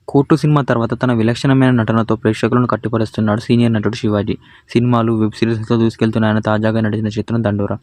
'Court' cinema తర్వాత తన విలక్షణమైన నటనతో ప్రేక్షకులను కట్టిపడేస్తున్నాడు సీనియర్ నటుడు శివాజీ. సినిమాలు, వెబ్ సిరీస్లతో దూసుకెళ్తున్న ఆయన తాజాగా నటించిన చిత్రం 'దండోర'.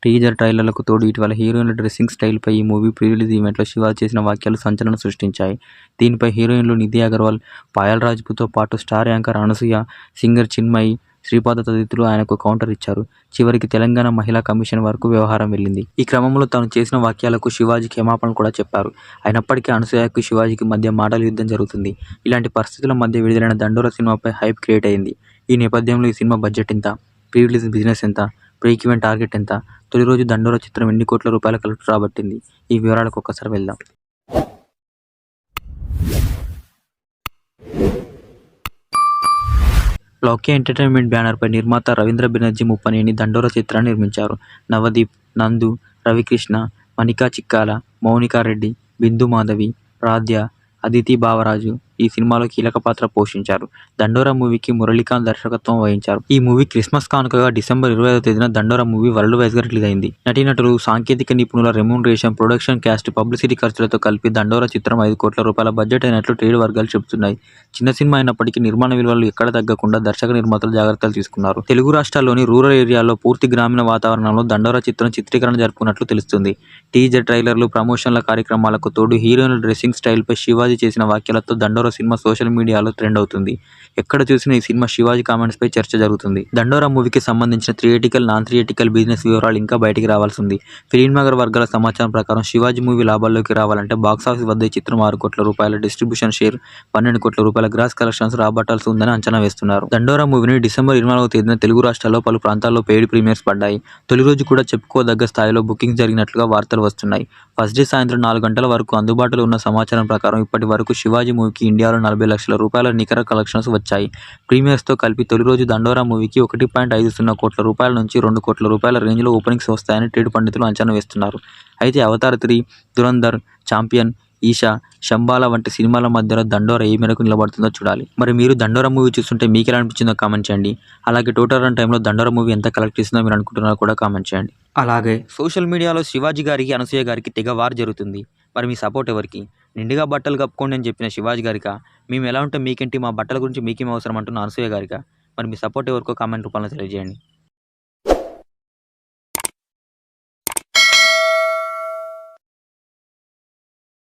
టీజర్, ట్రైలర్లకు తోడు ఇటీవల హీరోయిన్ల డ్రెస్సింగ్ స్టైల్పై ఈ మూవీ ప్రీ రిలీజ్ ఈవెంట్లో శివాజీ చేసిన వ్యాఖ్యలు సంచలనం సృష్టించాయి. దీనిపై హీరోయిన్లు నిధి అగర్వాల్, పాయల్ రాజ్పుత్తో పాటు star anchor Anasuya, singer Chinmayi, Sripada తదితరులు ఆయనకు కౌంటర్ ఇచ్చారు. చివరికి తెలంగాణ మహిళా కమిషన్ వరకు వ్యవహారం వెళ్లింది. ఈ క్రమంలో తాను చేసిన వ్యాఖ్యలకు శివాజీ క్షమాపణలు కూడా చెప్పారు. అయినప్పటికీ అనసూయకు, శివాజీకి మధ్య మాటల యుద్ధం జరుగుతుంది. ఇలాంటి పరిస్థితుల మధ్య విడుదలైన 'దండోర' సినిమాపై హైప్ క్రియేట్ అయింది. ఈ నేపథ్యంలో ఈ సినిమా బడ్జెట్ ఎంత? ప్రీ రిలీజ్ బిజినెస్ ఎంత? బ్రేక్ ఈవెన్ టార్గెట్ ఎంత? తొలి రోజు 'దండోర' చిత్రం ఎన్ని కోట్ల రూపాయల కలెక్ట్ రాబట్టింది? ఈ వివరాలకు ఒక్కసారి వెళ్దాం. లౌక్య ఎంటర్టైన్మెంట్ బ్యానర్పై నిర్మాత రవీంద్ర బెనర్జీ ముప్పనేని 'దండోర' చిత్రాన్ని నిర్మించారు. నవదీప్, నందు, రవికృష్ణ, మనికా చిక్కాల, మౌనికా రెడ్డి, బిందు మాధవి, రాధ్య, అదితి బావరాజు ఈ సినిమాలో కీలక పాత్ర పోషించారు. 'దండోర' మూవీకి మురళీకాంత్ దర్శకత్వం వహించారు. ఈ మూవీ క్రిస్మస్ కానుకగా డిసెంబర్ 25వ తేదీన 'దండోర' మూవీ వరల్డ్ వైడ్గా రిలీజ్ అయింది. నటీనటులు, సాంకేతిక నిపుణుల రెమ్యూనరేషన్, ప్రొడక్షన్ కాస్ట్, పబ్లిసిటీ ఖర్చులతో కలిపి 'దండోర' చిత్రం 5 కోట్ల రూపాయల బడ్జెట్ అయినట్లు ట్రేడ్ వర్గాలు చెబుతున్నాయి. చిన్న సినిమా అయినప్పటికీ నిర్మాణ విలువలు ఎక్కడ తగ్గకుండా దర్శక నిర్మాతలు జాగ్రత్తలు తీసుకున్నారు. తెలుగు రాష్ట్రాల్లోని రూరల్ ఏరియాల్లో పూర్తి గ్రామీణ వాతావరణంలో 'దండోర' చిత్రం చిత్రీకరణ జరుపుకున్నట్లు తెలుస్తుంది. టీజర్, ట్రైలర్లు, ప్రమోషన్ల కార్యక్రమాలకు తోడు హీరోయిన్ల డ్రెస్సింగ్ స్టైల్పై శివాజీ చేసిన వ్యాఖ్యలతో 'దండోర' సినిమా సోషల్ మీడియాలో ట్రెండ్ అవుతుంది. ఎక్కడ చూసినా ఈ సినిమా శివాజీ కామెంట్స్పై చర్చ జరుగుతుంది. 'దండోర' మూవీకి సంబంధించిన థియేటికల్, నాన్ థియేటికల్ బిజినెస్ వివరాలు ఇంకా బయటికి రావాల్సి ఉంది. ఫిల్మ్ నగర్ వర్గాల సమాచారం ప్రకారం శివాజీ మూవీ లాభాల్లోకి రావాలంటే బాక్సాఫీస్ వద్ద ఈ చిత్రం 6 కోట్ల రూపాయల డిస్ట్రిబ్యూషన్ షేర్, 12 కోట్ల రూపాయల గ్రాస్ కలెక్షన్స్ రాబట్టాల్సి ఉందని అంచనా వేస్తున్నారు. 'దండోర' మూవీని డిసెంబర్ 24వ తేదీన తెలుగు రాష్ట్రాల్లో పలు ప్రాంతాల్లో పెయిడ్ ప్రీమియర్స్ పడ్డాయి. తొలి రోజు కూడా చెప్పుకోదగ్గ స్థాయిలో బుకింగ్స్ జరిగినట్లుగా వార్తలు వస్తున్నాయి. ఫస్ట్ డే సాయంత్రం 4 గంటల వరకు అందుబాటులో ఉన్న సమాచారం ప్రకారం ఇప్పటి వరకు శివాజీ మూవీకి ఇండియాలో 40 లక్షల రూపాయల నికర కలెక్షన్స్ వచ్చాయి. ప్రీమియర్స్తో కలిపి తొలి రోజు 'దండోర' మూవీకి 1.50 కోట్ల రూపాయల నుంచి 2 కోట్ల రూపాయల రేంజ్లో ఓపెనింగ్స్ వస్తాయని ట్రేడ్ పండితులు అంచనా వేస్తున్నారు. అయితే 'అవతార్ 3', 'దురంధర్', 'చాంపియన్', 'ఈషా', 'శంబాల' వంటి సినిమాల మధ్యలో 'దండోర' ఏ మేరకు నిలబడుతుందో చూడాలి. మరి మీరు 'దండోర' మూవీ చూస్తుంటే మీకు ఎలా అనిపించిందో కామెంట్ చేయండి. అలాగే టోటల్ రన్ టైంలో 'దండోర' మూవీ ఎంత కలెక్ట్ చేసిందో మీరు అనుకుంటున్నారో కూడా కామెంట్ చేయండి. అలాగే సోషల్ మీడియాలో శివాజీ గారికి, అనసూయ గారికి తెగ వార్ జరుగుతుంది. మరి మీ సపోర్ట్ ఎవరికి? నిండుగా బట్టలు కప్పుకోండి అని చెప్పిన శివాజీ గారికా? మేము ఎలా ఉంటే మీకేంటి, మా బట్టల గురించి మీకేం అవసరం అంటున్న అనసూయ గారికా? మరి మీ సపోర్ట్ ఎవరికో కామెంట్ రూపంలో తెలియజేయండి.